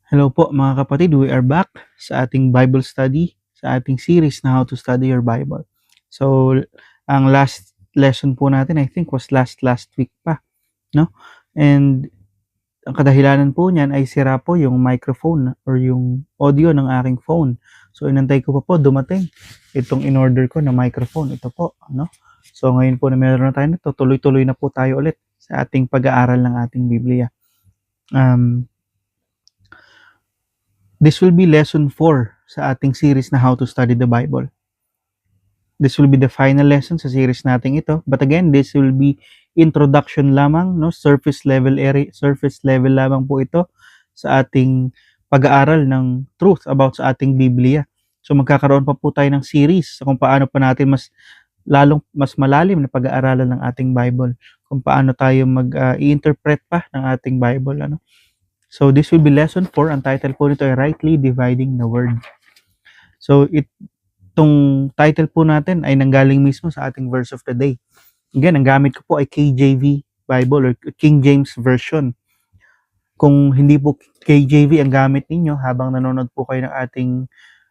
Hello po mga kapatid, we are back sa ating Bible study, sa ating series na How to Study Your Bible. So, ang last lesson po natin, I think was last week pa, no? And ang kadahilanan po niyan ay sira po yung microphone or yung audio ng aking phone. So, inantay ko pa po dumating itong in-order ko na microphone. Ito po, no? So, ngayon po na meron na tayo nito, tuloy-tuloy na po tayo ulit sa ating pag-aaral ng ating Biblia. This will be lesson 4 sa ating series na How to Study the Bible. This will be the final lesson sa series natin ito. But again, this will be introduction lamang, no? Surface level lamang po ito sa ating pag-aaral ng truth about sa ating Biblia. So magkakaroon pa po tayo ng series kung paano pa natin mas malalim na pag-aaralan ng ating Bible, kung paano tayo i-interpret pa ng ating Bible, ano? So this will be lesson 4. Ang title po nito ay Rightly Dividing the Word. So itong title po natin ay nanggaling mismo sa ating verse of the day. Again, ang gamit ko po ay KJV Bible or King James Version. Kung hindi po KJV ang gamit ninyo habang nanonood po kayo ng ating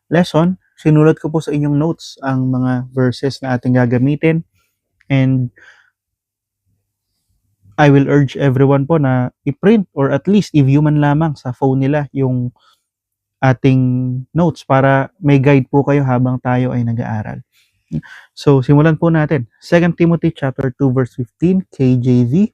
lesson, sinulat ko po sa inyong notes ang mga verses na ating gagamitin, and I will urge everyone po na i-print or at least i-view man lamang sa phone nila yung ating notes para may guide po kayo habang tayo ay nag-aaral. So, simulan po natin. 2 Timothy chapter 2 verse 15, KJV.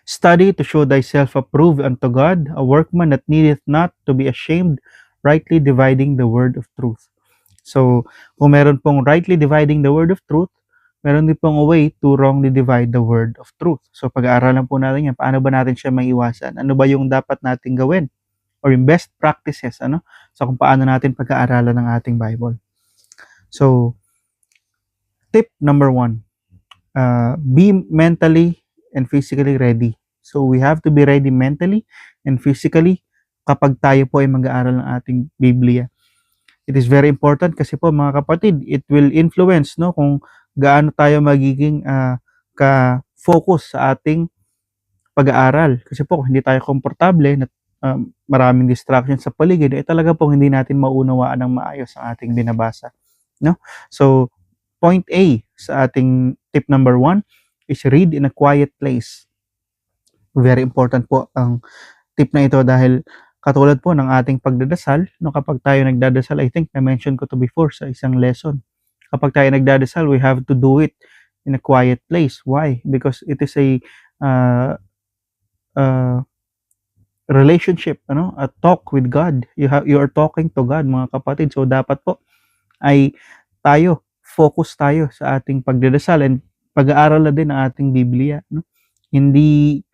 Study to show thyself approved unto God, a workman that needeth not to be ashamed, rightly dividing the word of truth. So, kung meron pong rightly dividing the word of truth, meron din pong a way to wrongly divide the word of truth. So, pag-aaralan po natin yan. Paano ba natin siya maiwasan? Ano ba yung dapat natin gawin? Or yung best practices, ano? So, kung paano natin pag-aaralan ng ating Bible. So, tip number 1, be mentally and physically ready. So, we have to be ready mentally and physically kapag tayo po ay mag-aaral ng ating Biblia. It is very important kasi po mga kapatid, it will influence, no, kung gaano tayo magiging ka-focus sa ating pag-aaral. Kasi po kung hindi tayo komportable na maraming distractions sa paligid, talaga po hindi natin maunawaan ng maayos ang ating binabasa, no? So, point A sa ating tip number 1 is read in a quiet place. Very important po ang tip na ito dahil katulad po ng ating pagdadasal, no, kapag tayo nagdadasal, I think na-mention ko to before sa isang lesson. Kapag tayo nagdadasal, we have to do it in a quiet place. Why? Because it is a relationship, ano, a talk with God. You are talking to God, mga kapatid. So dapat po ay focus tayo sa ating pagdadasal and pag-aaral na din ng ating Biblia, no? Hindi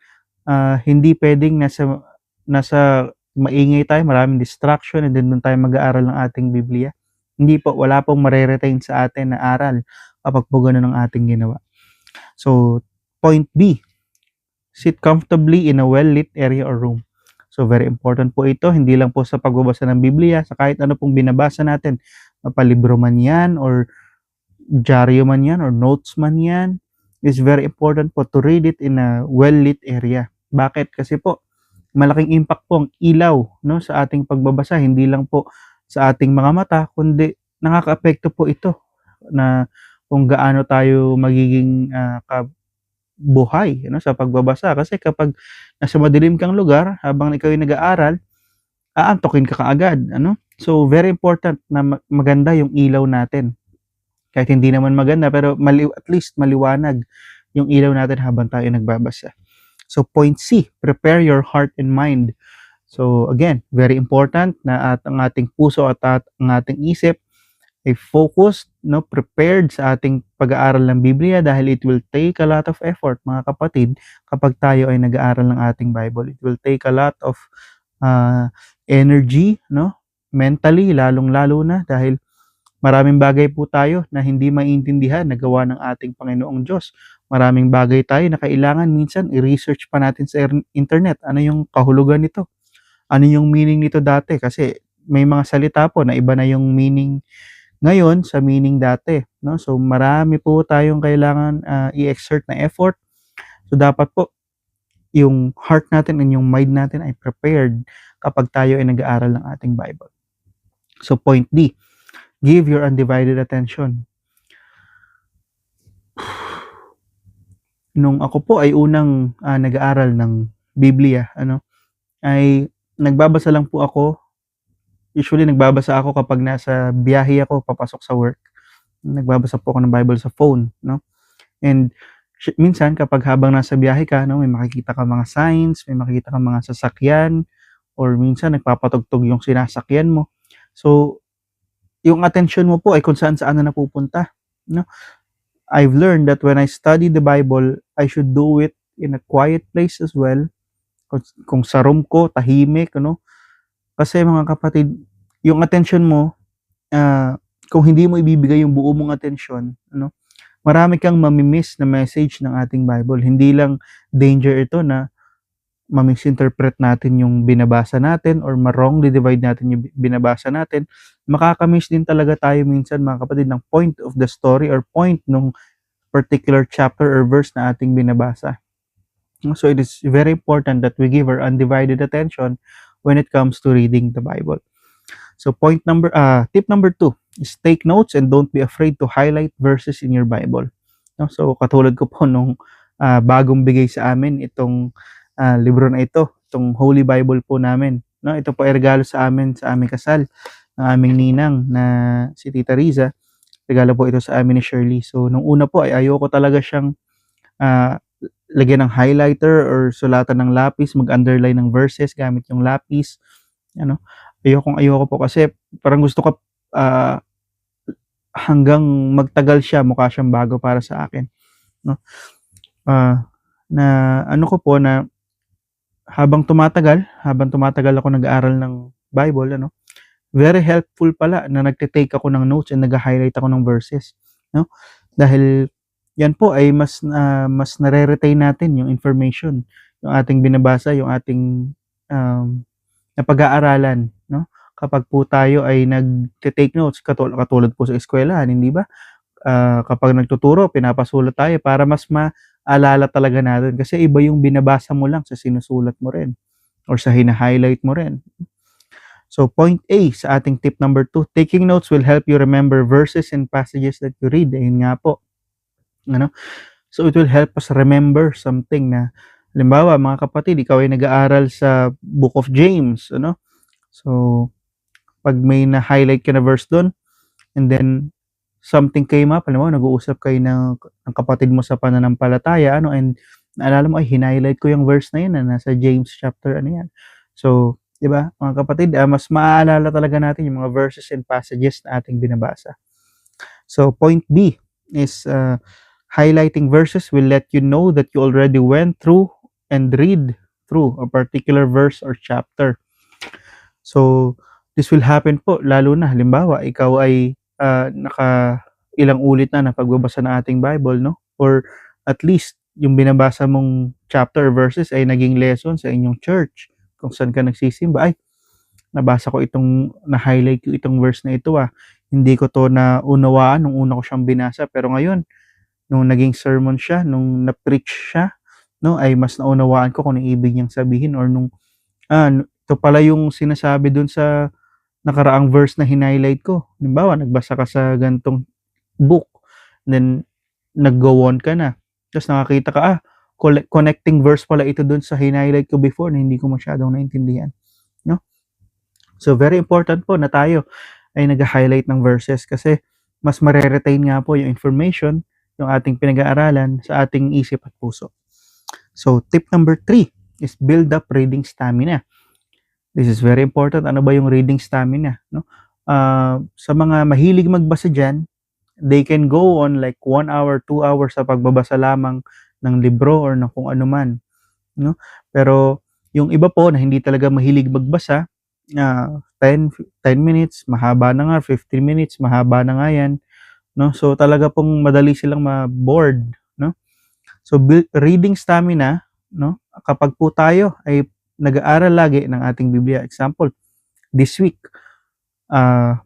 pwedeng nasa maingay tayo, maraming distraction, and then doon tayo mag-aaral ng ating Biblia. Hindi po, wala pong mare-retain sa atin na aral kapag po ganun ang ating ginawa. So, point B, sit comfortably in a well-lit area or room. So, very important po ito, hindi lang po sa pagbabasa ng Biblia, sa kahit ano pong binabasa natin, mapalibro man yan, or dyaryo man yan, or notes man yan, is very important po to read it in a well-lit area. Bakit? Kasi po, malaking impact po ang ilaw, no, sa ating pagbabasa, hindi lang po sa ating mga mata, kundi nakakaapekto po ito na kung gaano tayo magiging buhay, no, sa pagbabasa. Kasi kapag nasa madilim kang lugar habang ikaw ay nag-aaral, aantokin ka kaagad, ano? So very important na maganda yung ilaw natin. Kahit hindi naman maganda, pero at least maliwanag yung ilaw natin habang tayo nagbabasa. So point C, prepare your heart and mind. So again, very important na ang ating puso at ang ating isip ay focused, no, prepared sa ating pag-aaral ng Biblia dahil it will take a lot of effort, mga kapatid, kapag tayo ay nag-aaral ng ating Bible. It will take a lot of energy, no, mentally, lalong-lalo na dahil maraming bagay po tayo na hindi maintindihan na gawa ng ating Panginoong Diyos. Maraming bagay tayo na kailangan minsan i-research pa natin sa internet. Ano yung kahulugan nito? Ano yung meaning nito dati? Kasi may mga salita po na iba na yung meaning ngayon sa meaning dati, no? So marami po tayong kailangan i-exert na effort. So dapat po yung heart natin and yung mind natin ay prepared kapag tayo ay nag-aaral ng ating Bible. So point D, give your undivided attention. Nung ako po ay unang nag-aaral ng Biblia, ay nagbabasa lang po ako. Usually nagbabasa ako kapag nasa biyahe ako papasok sa work. Nagbabasa po ako ng Bible sa phone, And minsan kapag habang nasa biyahe ka, may makikita ka mga signs, may makikita ka mga sasakyan, or minsan nagpapatugtog yung sinasakyan mo. So, yung attention mo po ay kung saan-saan na napupunta, I've learned that when I study the Bible, I should do it in a quiet place as well. Kung sa room ko, tahimik, Kasi mga kapatid, yung attention mo, kung hindi mo ibibigay yung buo mong attention, marami kang mamimiss na message ng ating Bible. Hindi lang danger ito na ma-misinterpret natin yung binabasa natin or ma-wrongly divide natin yung binabasa natin. Makakamiss din talaga tayo minsan, mga kapatid, ng point of the story or point nung particular chapter or verse na ating binabasa. So it is very important that we give our undivided attention when it comes to reading the Bible. So tip number 2 is take notes and don't be afraid to highlight verses in your Bible. So katulad ko po nung bagong bigay sa amin itong libro na ito, itong Holy Bible po namin. Ito po ay regalo sa amin sa aming kasal ng aming ninang na si Tita Riza. Regalo po ito sa amin ni Shirley. So nung una po ay ayoko talaga siyang lagyan ng highlighter or sulatan ng lapis, mag-underline ng verses gamit yung lapis. Ayoko po kasi parang gusto ko hanggang magtagal siya, mukha siyang bago para sa akin. Na ko po na habang tumatagal ako nag-aaral ng Bible, very helpful pala na nagte-take ako ng notes and nag-highlight ako ng verses, Dahil yan po ay mas nare-retain natin yung information, yung ating binabasa, yung ating napag-aaralan, kapag po tayo ay nagte-take notes, katulad po sa eskwelahan, hindi ba? Kapag nagtuturo, pinapasulat tayo para mas maalala talaga natin kasi iba yung binabasa mo lang sa sinusulat mo rin or sa hina-highlight mo rin. So point A sa ating tip number 2, taking notes will help you remember verses and passages that you read. Ayun nga po. So it will help us remember something na, halimbawa mga kapatid, ikaw ay nag-aaral sa Book of James, So pag may na-highlight ka na verse doon and then something came up, nag-uusap kayo ng kapatid mo sa pananampalataya, and naalala mo, ay hinighlight ko yung verse na yun na nasa James chapter yan. So, di ba, mga kapatid, mas maaalala talaga natin yung mga verses and passages na ating binabasa. So, point B is highlighting verses will let you know that you already went through and read through a particular verse or chapter. So, this will happen po, lalo na, halimbawa, ikaw ay ilang ulit na pagbabasa ng ating Bible, Or at least, yung binabasa mong chapter or verses ay naging lesson sa inyong church. Kung saan ka nagsisimba, ay, nabasa ko na-highlight ko itong verse na ito, Hindi ko to naunawaan nung una ko siyang binasa, pero ngayon, nung naging sermon siya, nung na-preach siya, ay mas naunawaan ko kung ano ibig niyang sabihin or nung, ito pala yung sinasabi dun sa nakaraang verse na hinighlight ko. Halimbawa, nagbasa ka sa gantong book, then nag-go on ka na. Tapos nakakita ka, connecting verse pala ito dun sa hinighlight ko before na hindi ko masyadong naintindihan. So, very important po na tayo ay nag-highlight ng verses kasi mas mare-retain nga po yung information, yung ating pinag-aaralan sa ating isip at puso. So, tip number 3 is build up reading stamina. This is very important. Ano ba yung reading stamina? Sa mga mahilig magbasa dyan, they can go on like 1 hour, 2 hours sa pagbabasa lamang ng libro or ng kung ano man. Pero yung iba po na hindi talaga mahilig magbasa, 10 minutes, mahaba na nga, 15 minutes, mahaba na nga yan. So talaga pong madali silang ma-bored. So reading stamina, kapag po tayo ay nag-aaral lagi ng ating Biblia. Example, this week,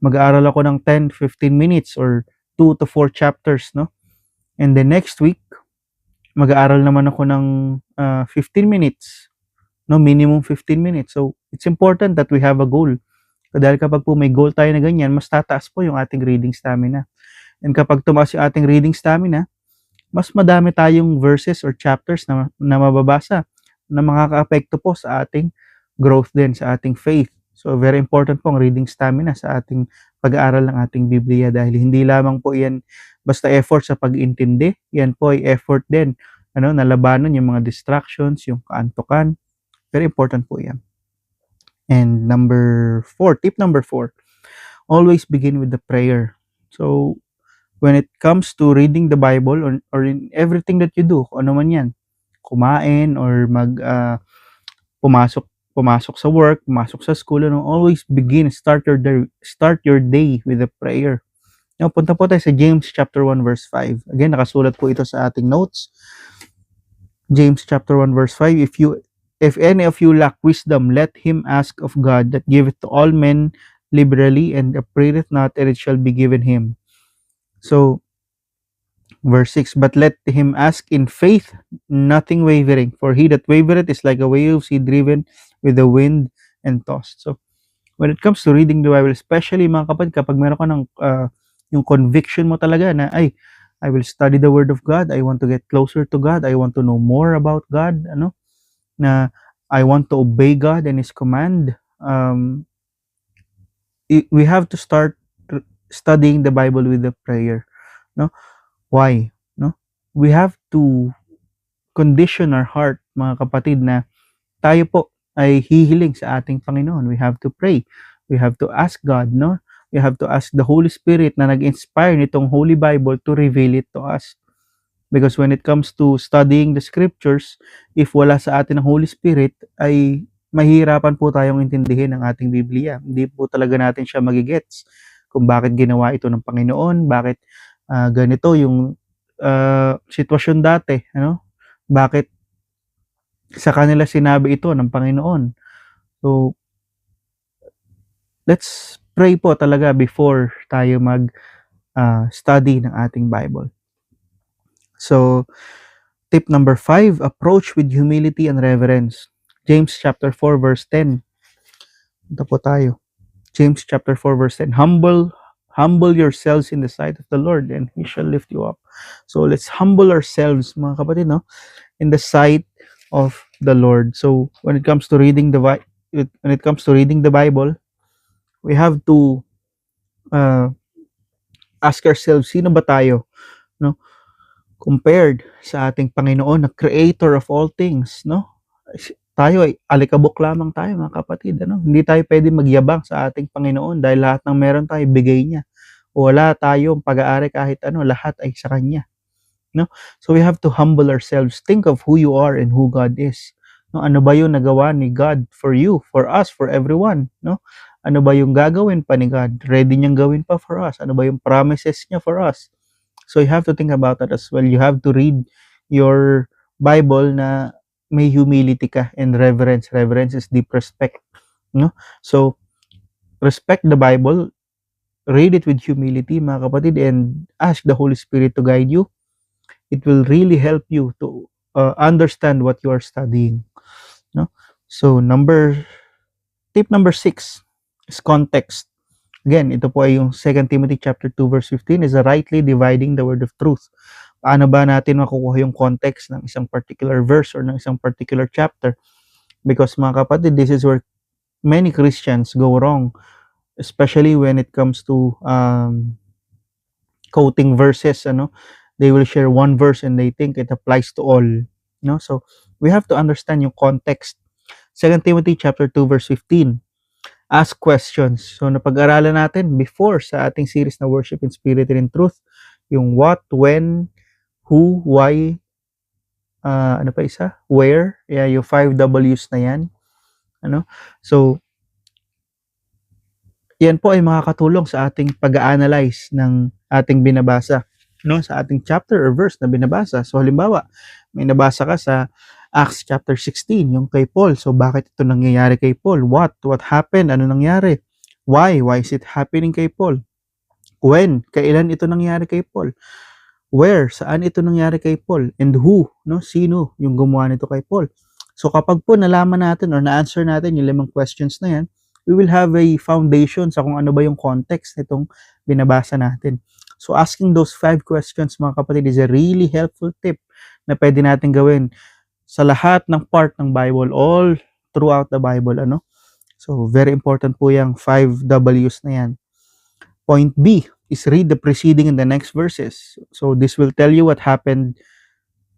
mag-aaral ako ng 10-15 minutes or 2 to 4 chapters, And then next week, mag-aaral naman ako ng 15 minutes, no, minimum 15 minutes. So, it's important that we have a goal. Dahil kapag po may goal tayo na ganyan, mas tataas po yung ating reading stamina. And kapag tumaas yung ating reading stamina, mas madami tayong verses or chapters na mababasa na makakaapekto po sa ating growth din, sa ating faith. So, very important po ang reading stamina sa ating pag-aaral ng ating Biblia dahil hindi lamang po yan basta effort sa pag-intindi, yan po ay effort din na labanan yung mga distractions, yung kaantukan. Very important po yan. And tip number 4, always begin with the prayer. So, when it comes to reading the Bible or in everything that you do, kung ano man yan, kumain or pumasok sa work, pumasok sa school, always start your day with a prayer. Now, punta po tayo sa James chapter 1 verse 5. Again, nakasulat po ito sa ating notes. James chapter 1 verse 5, if any of you lack wisdom, let him ask of God that giveth to all men liberally and upbraideth not, and it shall be given him. So, verse 6, but let him ask in faith, nothing wavering. For he that wavereth is like a wave of sea driven with the wind and tossed. So, when it comes to reading the Bible, especially mga kapatid, kapag meron ka ng yung conviction mo talaga na, I will study the Word of God, I want to get closer to God, I want to know more about God, na I want to obey God and His command, we have to start studying the Bible with the prayer. Why? We have to condition our heart, mga kapatid, na tayo po ay hihiling sa ating Panginoon. We have to pray. We have to ask God, We have to ask the Holy Spirit na nag-inspire nitong Holy Bible to reveal it to us. Because when it comes to studying the scriptures, if wala sa atin ang Holy Spirit, ay mahirapan po tayong intindihin ang ating Biblia. Hindi po talaga natin siya magigets kung bakit ginawa ito ng Panginoon, bakit ganito yung sitwasyon dati, bakit sa kanila sinabi ito ng Panginoon. So, let's pray po talaga before tayo study ng ating Bible. So, tip number 5, approach with humility and reverence. James chapter 4 verse 10. Ito po tayo. James chapter 4 verse 10. Humble yourselves in the sight of the Lord and He shall lift you up. So, let's humble ourselves, mga kapatid, in the sight of the Lord. So, when it comes to reading the Bible, we have to ask ourselves, sino ba tayo, compared sa ating Panginoon na creator of all things, Tayo ay alikabok lamang tayo, mga kapatid, Hindi tayo pwede magyabang sa ating Panginoon dahil lahat ng meron tayo bigay niya. Wala tayong pag-aari kahit lahat ay sa Kanya. So we have to humble ourselves. Think of who you are and who God is. Ano ba yung nagawa ni God for you, for us, for everyone, Ano ba yung gagawin pa ni God? Ready niyang gawin pa for us. Ano ba yung promises niya for us? So you have to think about that as well. You have to read your Bible na may humility ka and reverence. Reverence is deep respect. So, respect the Bible, read it with humility, mga kapatid, and ask the Holy Spirit to guide you. It will really help you to understand what you are studying. So, tip number 6 is context. Again, ito po ay yung 2 Timothy chapter 2 verse 15 is rightly dividing the word of truth. Paano ba natin makukuha yung context ng isang particular verse or ng isang particular chapter? Because, mga kapatid, this is where many Christians go wrong, especially when it comes to quoting verses. They will share one verse and they think it applies to all. So, we have to understand yung context. 2 Timothy chapter 2 verse 15. Ask questions. So, napag-aralan natin before sa ating series na Worship in Spirit and in Truth, yung what, when, who, why, ano pa isa? Where. Yeah, yung 5 W's na yan. So, yan po ay makakatulong sa ating pag-a-analyze ng ating binabasa, sa ating chapter or verse na binabasa. So, halimbawa, may nabasa ka sa Acts chapter 16, yung kay Paul. So, bakit ito nangyayari kay Paul? What happened? Ano nangyari? Why is it happening kay Paul? When? Kailan ito nangyari kay Paul? where, saan ito nangyari kay Paul, and who, no, sino yung gumawa nito kay Paul. So kapag po nalaman natin or na-answer natin yung 5 questions na yan, we will have a foundation sa kung ano ba yung context nitong binabasa natin. So asking those 5 questions, mga kapatid, is a really helpful tip na pwede natin gawin sa lahat ng part ng Bible, all throughout the Bible, ano. So very important po yung 5 W's na yan. Point B is read the preceding and the next verses. So this will tell you what happened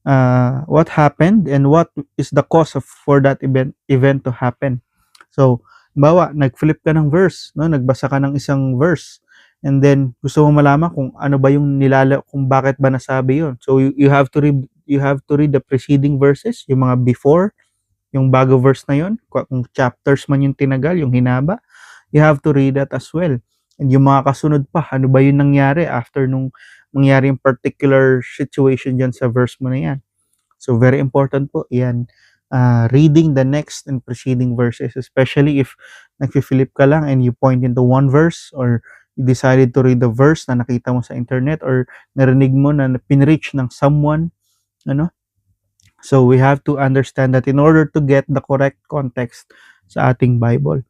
and what is the cause for that event to happen. So, bawa, nag-flip ka ng verse, no? Nagbasa ka ng isang verse, and then gusto mo malaman kung ano ba yung kung bakit ba nasabi yun. So you have to read the preceding verses, yung mga before, yung bago verse na yun, kung chapters man yung tinagal, yung hinaba, you have to read that as well. And yung mga kasunod pa, ano ba yung nangyari after nung mangyari yung particular situation dyan sa verse mo na yan. So very important po yan, reading the next and preceding verses, especially if nag-flip ka lang and you point into one verse, or you decided to read the verse na nakita mo sa internet or narinig mo na pinreach ng someone, ano. So we have to understand that in order to get the correct context sa ating Bible.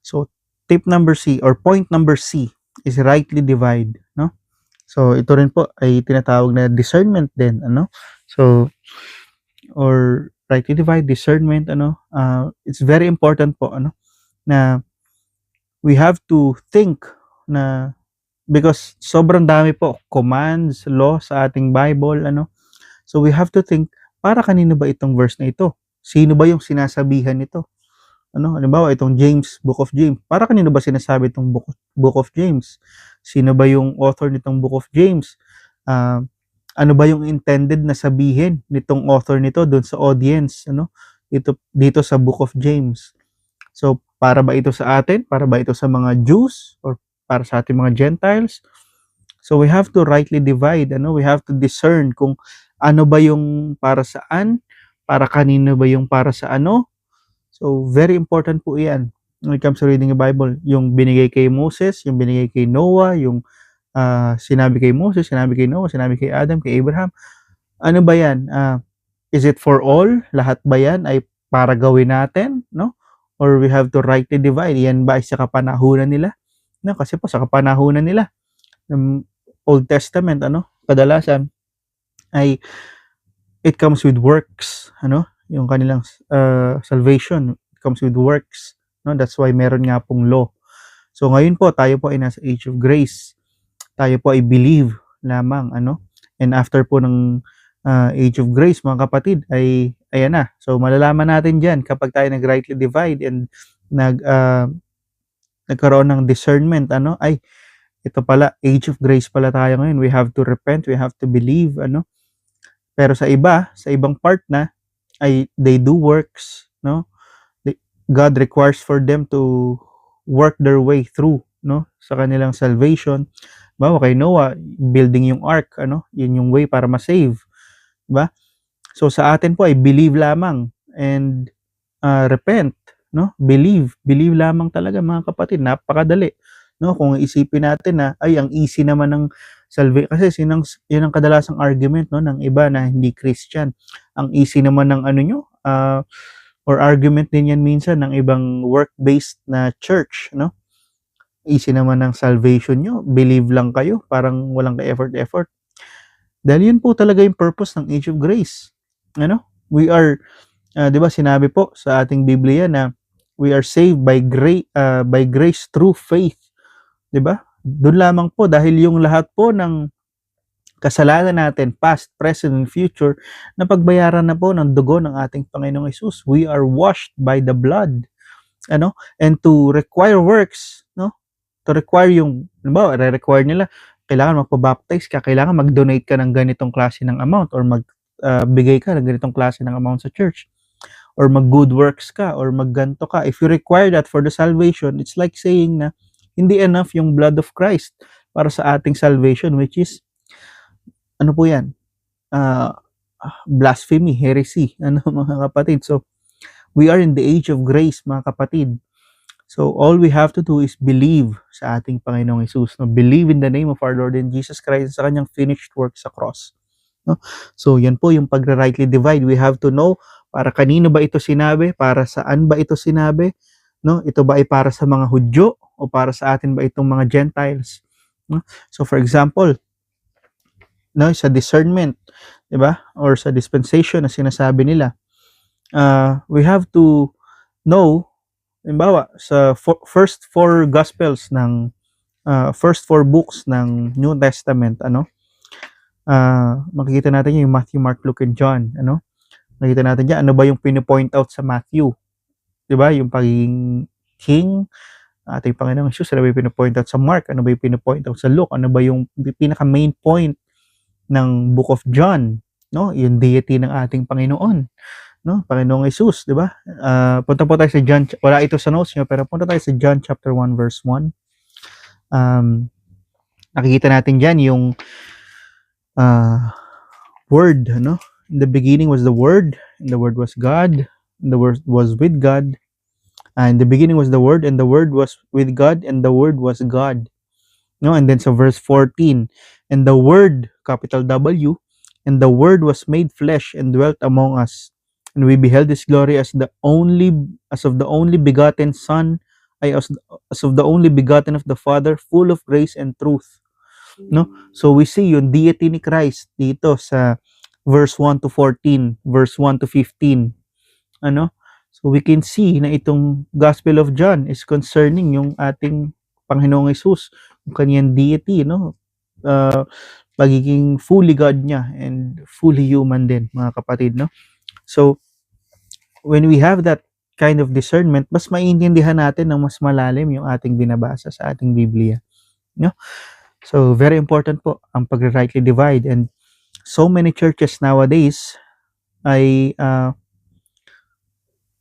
So tip number C or point number C is rightly divide, no? So ito rin po ay tinatawag na discernment din, ano? So or rightly divide, discernment, ano? It's very important po, ano, na we have to think na, because sobrang dami po commands, law sa ating Bible, ano? So we have to think, para kanino ba itong verse na ito? Sino ba yung sinasabihan nito? Ano, halimbawa itong James, Book of James, para kanino ba sinasabi itong Book of James? Sino ba yung author nitong Book of James? Ano ba yung intended na sabihin nitong author nito doon sa audience, ano? Dito sa Book of James. So, para ba ito sa atin? Para ba ito sa mga Jews? Or para sa ating mga Gentiles? So, we have to rightly divide, ano? We have to discern kung ano ba yung para saan, para kanino ba yung para sa ano. So, very important po yan when it comes to reading the Bible. Yung binigay kay Moses, yung binigay kay Noah, yung sinabi kay Moses, sinabi kay Noah, sinabi kay Adam, kay Abraham. Ano ba yan? Is it for all? Lahat ba yan ay para gawin natin? No? Or we have to rightly divide? Yan ba ay sa kapanahunan nila? No? Kasi po sa kapanahunan nila, ng Old Testament, ano, kadalasan ay it comes with works, ano, yung kanilang salvation comes with works, no? That's why meron nga pong law. So ngayon po tayo po ay nasa age of grace. Tayo po ay believe lamang, ano, and after po ng age of grace, mga kapatid, ay ayan na. So malalaman natin diyan kapag tayo nag-rightly divide and nagkaroon ng discernment, ano, ay ito pala, age of grace pala tayo ngayon. We have to repent, we have to believe, ano. Pero sa ibang part na, ay they do works, no? God requires for them to work their way through, no, sa kanilang salvation. Bawa kay Noah, building yung ark, ano, yun yung way para ma-save, diba? So sa atin po ay believe lamang and repent, no? Believe lamang talaga, mga kapatid, napakadali, no? Kung isipin natin na ay ang easy naman ng kasi yun ang kadalasang argument, no, ng iba na hindi Christian. Ang easy naman ng ano nyo, or argument din yan minsan ng ibang work-based na church, no? Easy naman ng salvation nyo, believe lang kayo, parang walang ka-effort. Dahil yun po talaga yung purpose ng age of grace. Ano? We are, di ba sinabi po sa ating Biblia na we are saved by grace through faith. Di ba? Doon lamang po, dahil yung lahat po ng kasalanan natin, past, present, and future, napagbayaran na po ng dugo ng ating Panginoong Hesus. We are washed by the blood. Ano? And to require works, no? To require yung, halimbawa, re-require nila, kailangan magpa-baptize ka, kailangan mag-donate ka ng ganitong klase ng amount, or magbigay ka ng ganitong klase ng amount sa church, or mag-good works ka, or magganto ka. If you require that for the salvation, it's like saying na hindi enough yung blood of Christ para sa ating salvation, which is, ano po yan? Blasphemy, heresy, ano, mga kapatid. So, we are in the age of grace, mga kapatid. So all we have to do is believe sa ating Panginoong Hesus, no? Believe in the name of our Lord and Jesus Christ sa kanyang finished work sa cross, no? So yan po yung pagre-rightly divide. We have to know para kanino ba ito sinabi, para saan ba ito sinabi, no? Ito ba ay para sa mga Hudyo o para sa atin ba itong mga Gentiles, no? So for example, no, sa discernment, 'di ba? Or sa dispensation na sinasabi nila, we have to know, halimbawa, sa first four gospels ng first four books ng New Testament, makikita natin yung Matthew, Mark, Luke, and John, makikita natin diyan ano ba yung pino-point out sa Matthew, 'di ba? Yung pagiging king ating Panginoong Hesus. Ano ba yung pino-point out sa Mark? Ano ba yung pino-point out sa Luke? Ano ba yung pinaka main point ng Book of John, no? Yung deity ng ating Panginoon, no? Panginoong Hesus, 'di ba? Punta po tayo sa John, wala ito sa notes niyo, pero punta tayo sa John chapter 1 verse 1. Nakikita natin diyan yung word, no? In the beginning was the word, and the word was God, and the word was with God. In the beginning was the word, and the word was with God, and the word was God. No, and then sa verse 14, and the word, capital W, and the word was made flesh and dwelt among us, and we beheld his glory as of the only begotten Son, as of the only begotten of the Father, full of grace and truth. No, so we see yung deity ni Christ dito sa verse 1 to 14, verse 1 to 15. So we can see na itong Gospel of John is concerning yung ating Panginoong Hesus, yung kanyang deity, pagiging fully God niya and fully human din, mga kapatid, no? So when we have that kind of discernment, mas maiintindihan natin ng mas malalim yung ating binabasa sa ating Biblia, no? So very important po ang pag-rightly divide, and so many churches nowadays ay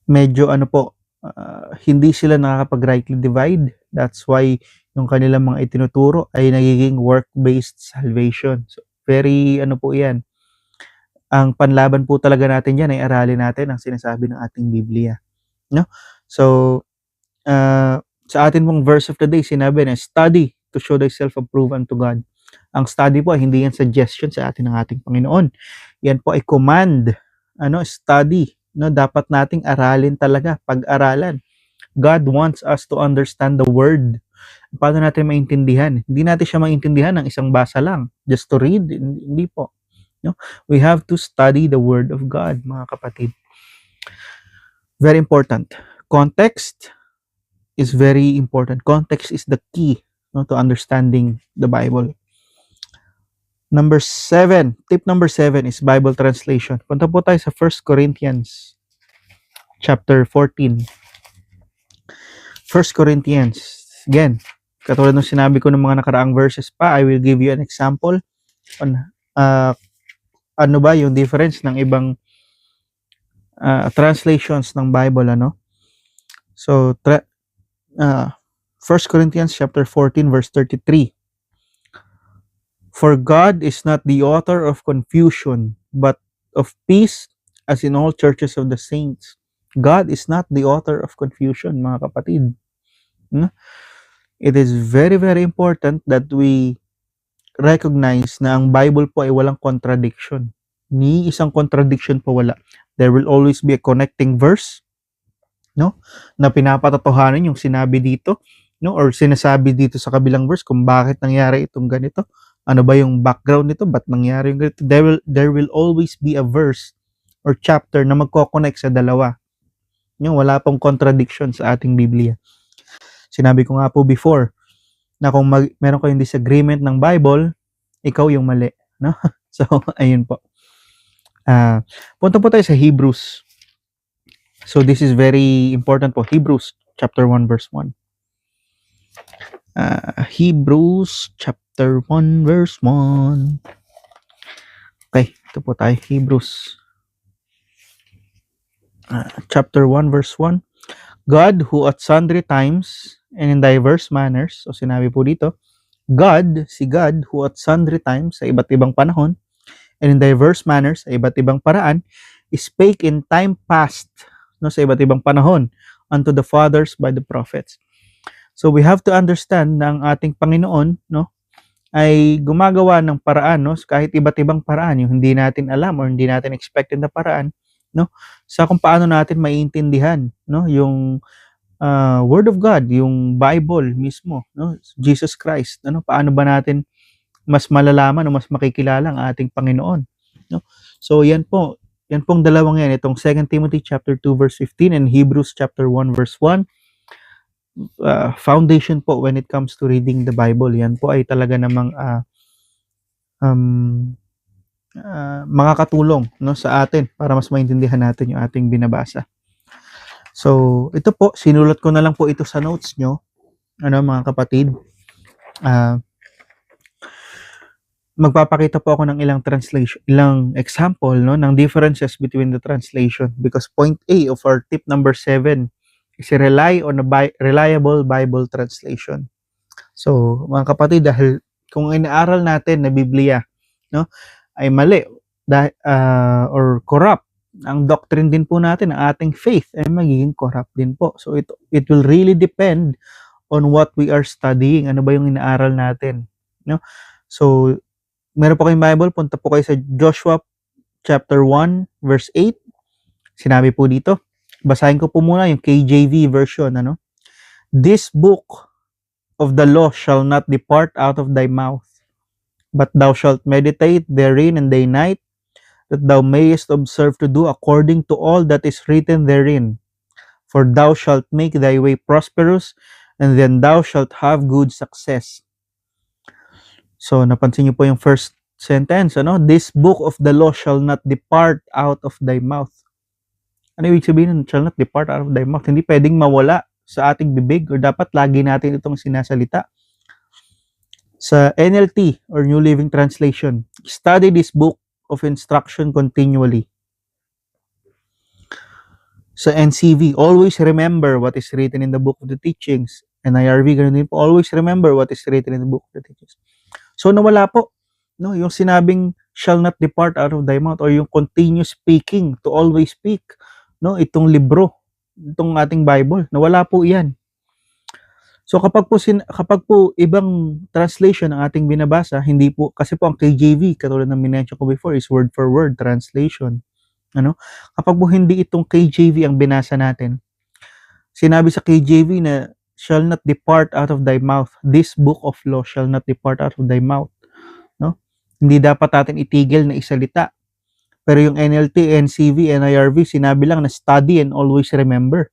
medyo hindi sila nakakapag-rightly divide. That's why yung kanilang mga itinuturo ay nagiging work-based salvation. So very po yan. Ang panlaban po talaga natin yan ay aralin natin ang sinasabi ng ating Biblia, no? So sa atin pong verse of the day, sinabi na study to show thyself approved unto God. Ang study po ay hindi yan suggestion sa atin ng ating Panginoon. Yan po ay command. Study, no? Dapat nating aralin talaga, pag-aralan. God wants us to understand the word. Paano natin maintindihan? Hindi natin siya maintindihan ng isang basa lang, just to read. Hindi po, no? We have to study the word of God, mga kapatid. Very important. Context is very important. Context is the key, no, to understanding the Bible. Tip number 7 is Bible translation. Punta po tayo sa 1 Corinthians chapter 14. 1 Corinthians. Again, katulad ng sinabi ko ng mga nakaraang verses pa, I will give you an example on ano ba yung difference ng ibang translations ng Bible, So 1 Corinthians chapter 14 verse 33. For God is not the author of confusion, but of peace, as in all churches of the saints. God is not the author of confusion, mga kapatid. It is very, very important that we recognize na ang Bible po ay walang contradiction. Ni isang contradiction po wala. There will always be a connecting verse, no, na pinapatotohanan yung sinabi dito, no, or sinasabi dito sa kabilang verse kung bakit nangyari itong ganito. Ano ba yung background nito? Ba't nangyari yung ganito? There will always be a verse or chapter na magko-connect sa dalawa. Wala pong contradiction sa ating Biblia. Sinabi ko nga po before na kung meron kayong disagreement ng Bible, ikaw yung mali, no? So, ayun po. Punta po tayo sa Hebrews. So, this is very important po. Hebrews chapter 1 verse 1. Hebrews chapter 1 verse 1. Okay, ito po tayo. Hebrews chapter 1 verse 1. God who at sundry times and in diverse manners, so sinabi po dito, si God who at sundry times, sa iba't ibang panahon, and in diverse manners, sa iba't ibang paraan, spake in time past, no, sa iba't ibang panahon, unto the fathers by the prophets. So we have to understand na ang ating Panginoon, no, ay gumagawa ng paraan, no, kahit iba't ibang paraan, yung hindi natin alam or hindi natin expected na paraan, no, sa kung paano natin maiintindihan, no, yung Word of God, yung Bible mismo, no, Jesus Christ, ano, paano ba natin mas malalaman o mas makikilala ang ating Panginoon, no? So yan pong dalawang yan, itong 2 Timothy chapter 2 verse 15 and Hebrews chapter 1 verse 1, foundation po when it comes to reading the Bible. Yan po ay talaga namang makakatulong, no, sa atin para mas maintindihan natin yung ating binabasa. So ito po, sinulat ko na lang po ito sa notes nyo, ano mga kapatid. Magpapakita po ako ng ilang example, no, ng differences between the translation, because point A of our tip number 7 is rely on a reliable Bible translation. So mga kapatid, dahil kung inaaral natin na Biblia, no, ay mali or corrupt, ang doctrine din po natin, ang ating faith ay magiging corrupt din po. So it will really depend on what we are studying, ano ba yung inaaral natin, no? So meron po kayong Bible, punta po kayo sa Joshua chapter 1 verse 8. Sinabi po dito, basahin ko po muna yung KJV version, ano? This book of the law shall not depart out of thy mouth, but thou shalt meditate therein and day night, that thou mayest observe to do according to all that is written therein. For thou shalt make thy way prosperous, and then thou shalt have good success. So, napansin niyo po yung first sentence, ano? This book of the law shall not depart out of thy mouth. Ano ibig sabihin, shall not depart out of thy mouth? Hindi pwedeng mawala sa ating bibig, or dapat lagi natin itong sinasalita. Sa NLT, or New Living Translation, study this book of instruction continually. Sa NCV, always remember what is written in the book of the teachings. NIRV, ganun din po, always remember what is written in the book of the teachings. So nawala po, no, yung sinabing shall not depart out of thy mouth, or yung continuous speaking, to always speak, no, itong libro, itong ating Bible, nawala po yan. So kapag po ibang translation ang ating binabasa, hindi po, kasi po ang KJV, katulad ng minention ko before, is word for word translation, ano? Kapag po hindi itong KJV ang binasa natin, sinabi sa KJV na shall not depart out of thy mouth. This book of law shall not depart out of thy mouth. No? Hindi dapat natin itigil na isalita. Pero yung NLT, NCV, NIRV, sinabi lang na study and always remember.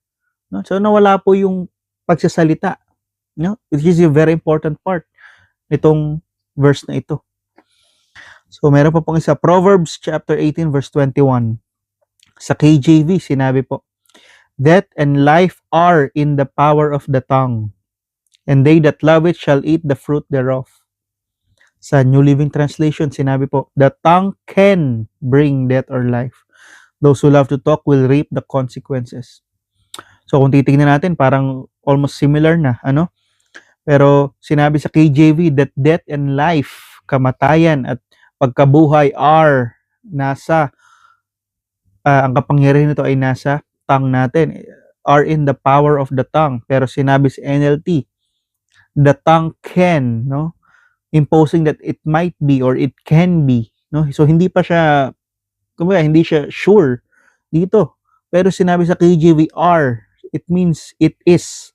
No? So nawala po yung pagsasalita. No? Which is a very important part nitong verse na ito. So meron pa pong isa, Proverbs chapter 18 verse 21. Sa KJV, sinabi po, death and life are in the power of the tongue, and they that love it shall eat the fruit thereof. Sa New Living Translation, sinabi po, the tongue can bring death or life. Those who love to talk will reap the consequences. So kung titignan natin, parang almost similar na, ano? Pero sinabi sa KJV that death and life, kamatayan at pagkabuhay are nasa, ang kapangyarihan nito ay nasa tongue natin, are in the power of the tongue. Pero sinabi sa NLT, the tongue can, no, imposing that it might be or it can be, no. So hindi pa siya, kumbaga hindi siya sure dito. Pero sinabi sa KJV are, it means it is,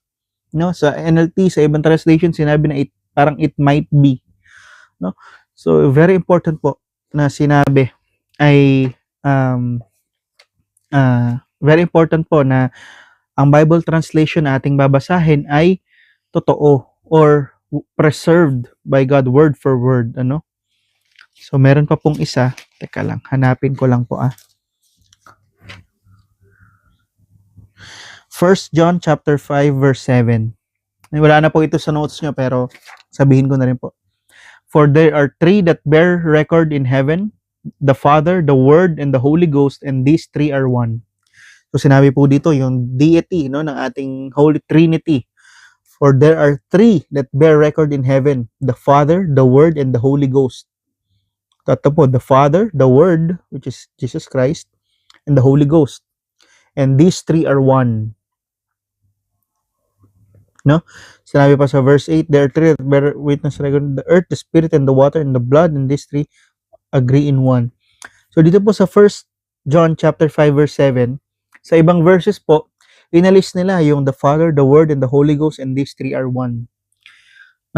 no. Sa NLT, sa ibang translation, sinabi na it, parang it might be, no. So very important po na sinabi ay very important po na ang Bible translation na ating babasahin ay totoo or preserved by God word for word, ano? So meron pa pong isa, teka lang, hanapin ko lang po 1 John chapter 5 verse 7. Wala na po ito sa notes nyo, pero sabihin ko na rin po. For there are three that bear record in heaven, the Father, the Word, and the Holy Ghost, and these three are one. So sinabi po dito yung deity, no, ng ating Holy Trinity. For there are three that bear record in heaven, the Father, the Word, and the Holy Ghost. Ito po, the Father, the Word, which is Jesus Christ, and the Holy Ghost. And these three are one. No? Sinabi pa sa verse 8, there are three that bear witness, the earth, the spirit, and the water, and the blood, and these three agree in one. So dito po sa 1 John chapter 5 verse 7, sa ibang verses po, inalis nila yung the Father, the Word, and the Holy Ghost, and these three are one.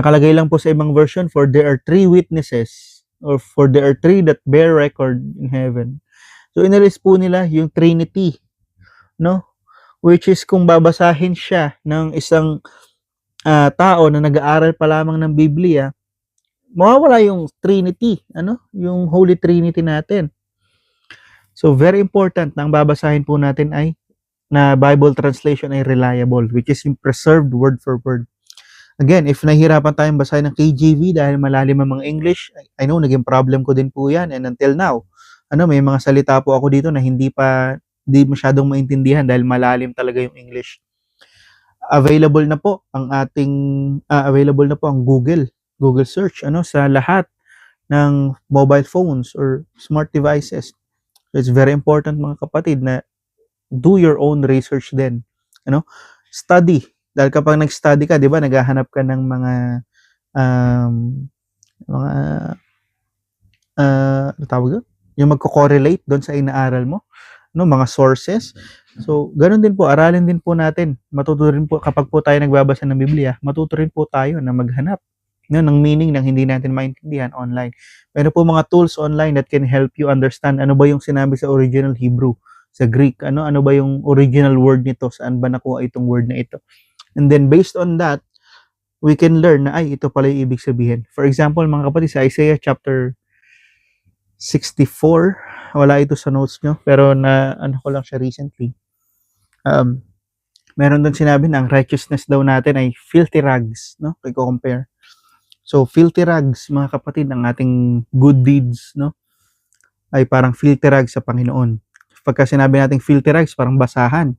Nakalagay lang po sa ibang version, for there are three witnesses, or for there are three that bear record in heaven. So inalis po nila yung Trinity, no? Which is kung babasahin siya ng isang tao na nag-aaral pa lamang ng Biblia, mawawala yung Trinity, yung Holy Trinity natin. So very important na ang babasahin po natin ay na Bible translation ay reliable, which is yung preserved word for word. Again, if nahihirapan tayong basahin ng KJV dahil malalim ang mga English, I know naging problem ko din po yan, and until now, may mga salita po ako dito na hindi masyadong maintindihan dahil malalim talaga yung English. Available na po ang Google search sa lahat ng mobile phones or smart devices. So it's very important mga kapatid na do your own research din. Study. Dahil kapag nag-study ka, 'di ba, naghahanap ka ng mga ano tawag doon? Yung magko-correlate doon sa inaaral mo, mga sources. So, ganoon din po, aralin din po natin. Matuto rin po kapag po tayo nagbabasa ng Biblia, matuto rin po tayo na maghanap ng meaning ng hindi natin maintindihan online. Meron po mga tools online that can help you understand ano ba yung sinabi sa original Hebrew, sa Greek, ano ba yung original word nito, saan ba nakuha itong word na ito. And then based on that, we can learn na ito pala yung ibig sabihin. For example, mga kapatid, sa Isaiah chapter 64, wala ito sa notes nyo, pero ko lang siya recently. Meron doon sinabi na ang righteousness daw natin ay filthy rags, kung compare. So, filthy rags, mga kapatid, ang ating good deeds, ay parang filthy rags sa Panginoon. Pagka sinabi nating filthy rags, parang basahan.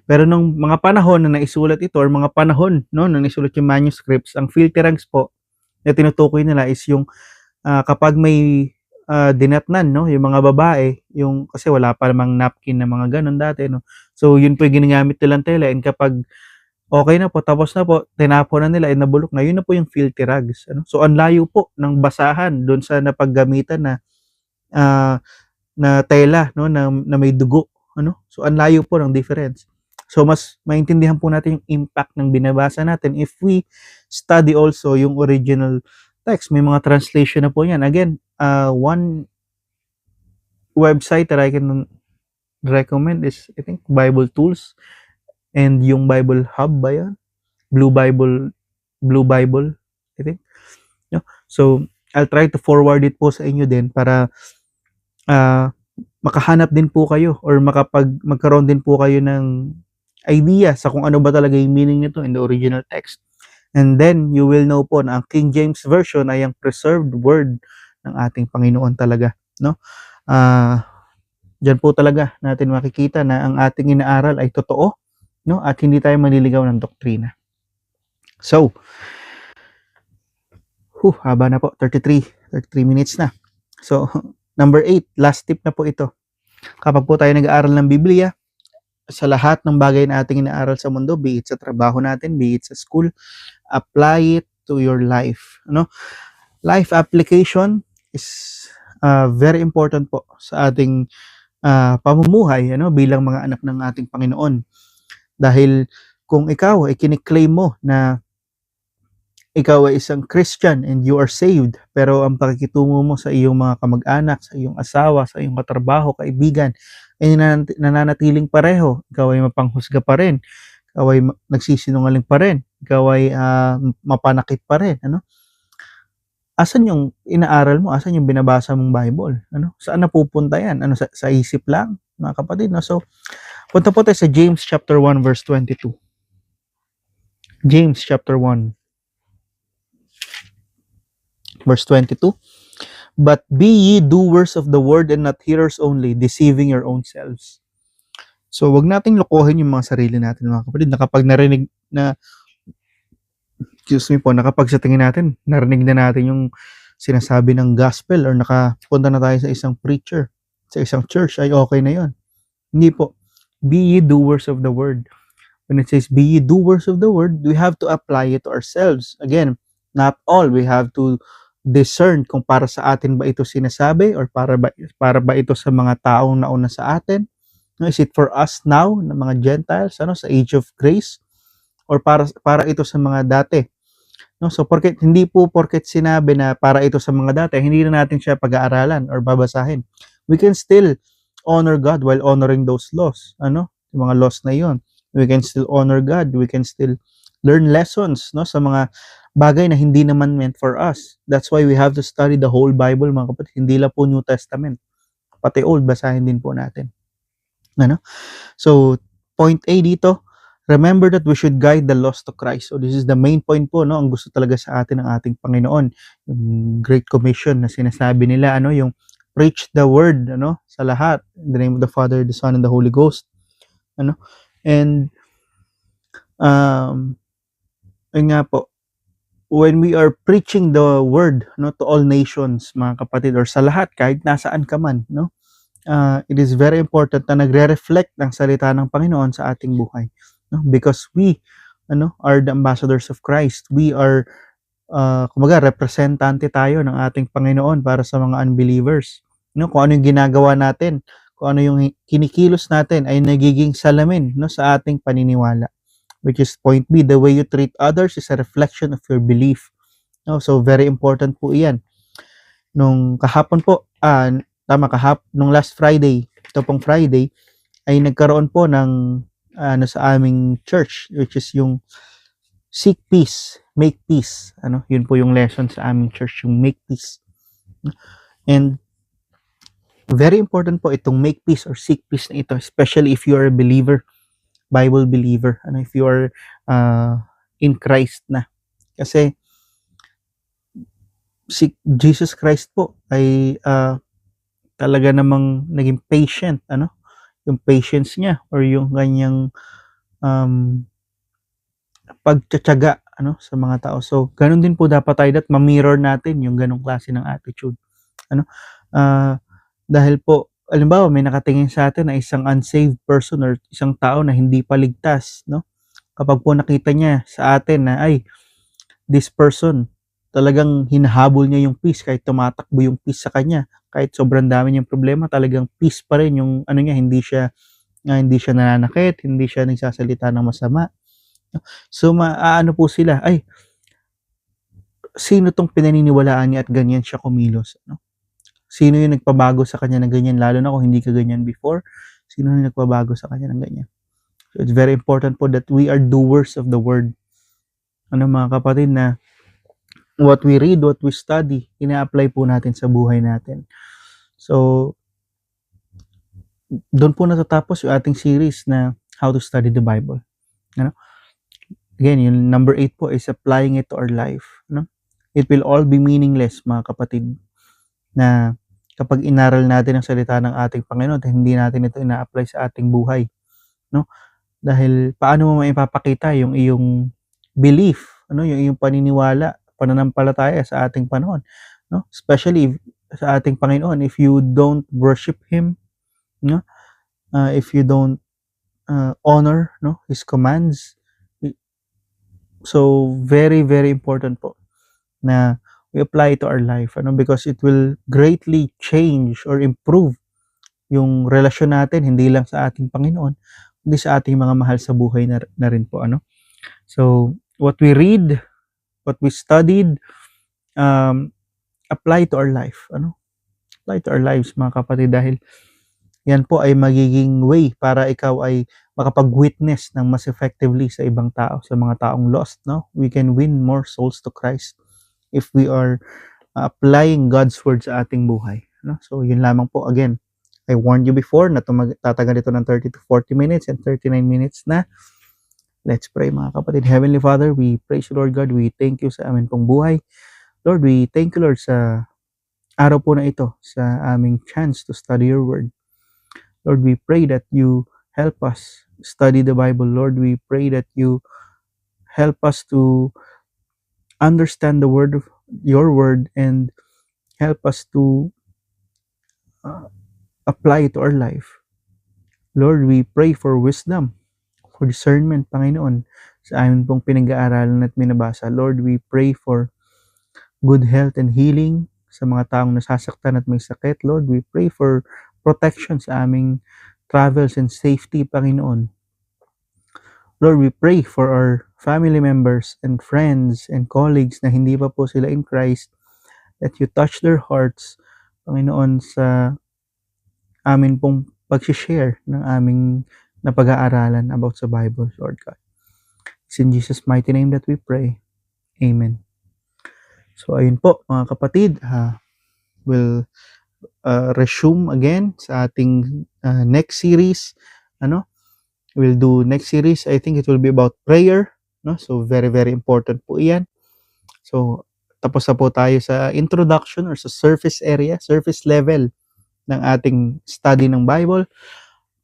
Pero nung mga panahon na naisulat ito, or mga panahon, na naisulat yung manuscripts, ang filthy rags po, na tinutukoy nila is yung kapag may dinatnan, yung mga babae, kasi wala pa namang napkin na mga ganun dati, So, yun po yung ginagamit nilang tela, and kapag okay na po, tapos na po, tinapon na nila, nabulok na, yun na po yung filthy rags. So, ang layo po ng basahan doon sa napaggamitan na tela, na may dugo. So, ang layo po ng difference. So, mas maintindihan po natin yung impact ng binabasa natin if we study also yung original text. May mga translation na po yan. Again, one website that I can recommend is, I think, Bible Tools. And yung Bible Hub ba yan? Blue Bible, I think. So, I'll try to forward it po sa inyo din para makahanap din po kayo or magkaroon din po kayo ng idea sa kung ano ba talaga yung meaning nito in the original text. And then, you will know po na ang King James Version ay ang preserved word ng ating Panginoon talaga. Diyan po talaga natin makikita na ang ating inaaral ay totoo, at hindi tayo manliligaw ng doktrina. So, haba na po, 33 minutes na. So, number 8, last tip na po ito. Kapag po tayo nag-aaral ng Biblia, sa lahat ng bagay na ating inaaral sa mundo, be it sa trabaho natin, be it sa school, apply it to your life. Life application is very important po sa ating pamumuhay, bilang mga anak ng ating Panginoon. Dahil kung ikaw ay kiniklaim mo na ikaw ay isang Christian and you are saved, pero ang pakikitungo mo sa iyong mga kamag-anak, sa iyong asawa, sa iyong katrabaho, kaibigan, ay nananatiling pareho, ikaw ay mapanghusga pa rin, ikaw ay nagsisinungaling pa rin, ikaw ay mapanakit pa rin, asan yung inaaral mo? Asan yung binabasa mong Bible? Saan napupunta yan? Sa isip lang, mga kapatid? So, punta po tayo sa James chapter 1 verse 22. James chapter 1 verse 22. But be ye doers of the word and not hearers only, deceiving your own selves. So, wag nating lokohin yung mga sarili natin, mga kapatid, na kapag narinig na kapag sa tingin natin, narinig na natin yung sinasabi ng gospel or nakapunta na tayo sa isang preacher, sa isang church, ay okay na yon. Hindi po. Be ye doers of the word. When it says, be ye doers of the word, we have to apply it to ourselves. Again, not all. We have to discern kung para sa atin ba ito sinasabi or para ba ito sa mga taong nauna sa atin. No, is it for us now, na mga Gentiles, sa age of grace? Or para ito sa mga dati? No, so hindi porket sinabi na para ito sa mga dati, hindi na natin siya pag-aaralan or babasahin. We can still honor God while honoring those laws. Yung mga laws na yon. We can still honor God. We can still learn lessons, sa mga bagay na hindi naman meant for us. That's why we have to study the whole Bible, mga kapatid. Hindi lang po New Testament. Pati Old, basahin din po natin. So, point A dito, remember that we should guide the lost to Christ. So, this is the main point po, ang gusto talaga sa atin ng ating Panginoon. Yung Great Commission na sinasabi nila, yung preach the word, sa lahat. In the name of the Father, the Son, and the Holy Ghost. And, yun nga po, when we are preaching the word, to all nations, mga kapatid, or sa lahat, kahit nasaan ka man, it is very important na nagre-reflect ng salita ng Panginoon sa ating buhay. Because we are the ambassadors of Christ. We are, kumbaga, representante tayo ng ating Panginoon para sa mga unbelievers. Kung ano yung ginagawa natin, kung ano yung kinikilos natin ay nagiging salamin sa ating paniniwala. Which is point B, the way you treat others is a reflection of your belief. So, very important po iyan. Nung kahapon po, nung last Friday, ito pong Friday, ay nagkaroon po ng sa aming church, which is yung seek peace, make peace. Yun po yung lesson sa aming church, yung make peace. And very important po itong make peace or seek peace na ito, especially if you are a believer, Bible believer, if you are in Christ na. Kasi si Jesus Christ po ay talaga namang naging patient, yung patience niya or yung kanyang pagtsatsaga sa mga tao. So, ganun din po dapat tayo at ma-mirror natin yung ganung klase ng attitude. Dahil po, alimbawa, may nakatingin sa atin na isang unsaved person or isang tao na hindi pa ligtas, kapag po nakita niya sa atin na, ay, this person, talagang hinahabol niya yung peace kahit tumatakbo yung peace sa kanya. Kahit sobrang dami niyang problema, talagang peace pa rin yung niya, hindi siya nananakit, hindi siya nagsasalita ng masama. So, maaano po sila, ay, sino tong pinaniniwalaan niya at ganyan siya kumilos? Sino yung nagpabago sa kanya ng ganyan? Lalo na kung hindi ka ganyan before, sino yung nagpabago sa kanya ng ganyan? So, it's very important po that we are doers of the word. Mga kapatid, na what we read, what we study, ina-apply po natin sa buhay natin. So, doon po natatapos yung ating series na How to Study the Bible. Again, yung number 8 po is applying it to our life. It will all be meaningless, mga kapatid, na kapag inaral natin ang salita ng ating Panginoon, hindi natin ito ina-apply sa ating buhay. Dahil paano mo maipapakita yung iyong belief, yung iyong paniniwala, pananampalataya sa ating panahon, especially sa ating Panginoon, if you don't worship Him, if you don't honor His commands. So, very, very important po na we apply it to our life, because it will greatly change or improve yung relasyon natin, hindi lang sa ating Panginoon, kundi sa ating mga mahal sa buhay na rin po. So, what we read, what we studied, apply to our life. Apply to our lives, mga kapatid, dahil yan po ay magiging way para ikaw ay makapag-witness ng mas effectively sa ibang tao, sa mga taong lost. We can win more souls to Christ if we are applying God's word sa ating buhay. So, yun lamang po. Again, I warned you before na tatagal ito ng 30 to 40 minutes and 39 minutes na. Let's pray, mga kapatid. Heavenly Father, we praise you, Lord God. We thank you sa amin pong buhay. Lord, we thank you, Lord, sa araw po na ito, sa aming chance to study your word. Lord, we pray that you help us study the Bible. Lord, we pray that you help us to understand the word of your word and help us to apply it to our life. Lord, we pray for wisdom for discernment, Panginoon, sa amin pong pinag-aaralan at binabasa. Lord, we pray for good health and healing sa mga taong nasasaktan at may sakit. Lord, we pray for protection sa aming travels and safety, Panginoon. Lord, we pray for our family members and friends and colleagues na hindi pa po sila in Christ, that you touch their hearts, Panginoon, sa amin pong pag-share ng aming napag-aaralan about sa Bible, Lord God. It's in Jesus' mighty name that we pray. Amen. So, ayun po, mga kapatid, we'll resume again sa ating next series. We'll do next series. I think it will be about prayer. So, very, very important po iyan. So, tapos na po tayo sa introduction or sa surface level ng ating study ng Bible.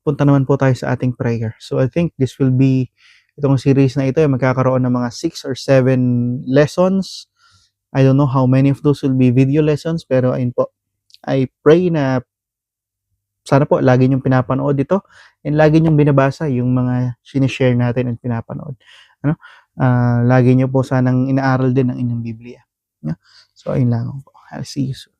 Punta naman po tayo sa ating prayer. So, I think this will be, itong series na ito ay magkakaroon ng mga 6 or 7 lessons. I don't know how many of those will be video lessons, pero ayun po, I pray na sana po lagi niyong pinapanood ito and lagi niyong binabasa yung mga sinishare natin and pinapanood. Lagi niyo po sanang inaaral din ang inyong Biblia. So, ayun lang po. I'll see you soon.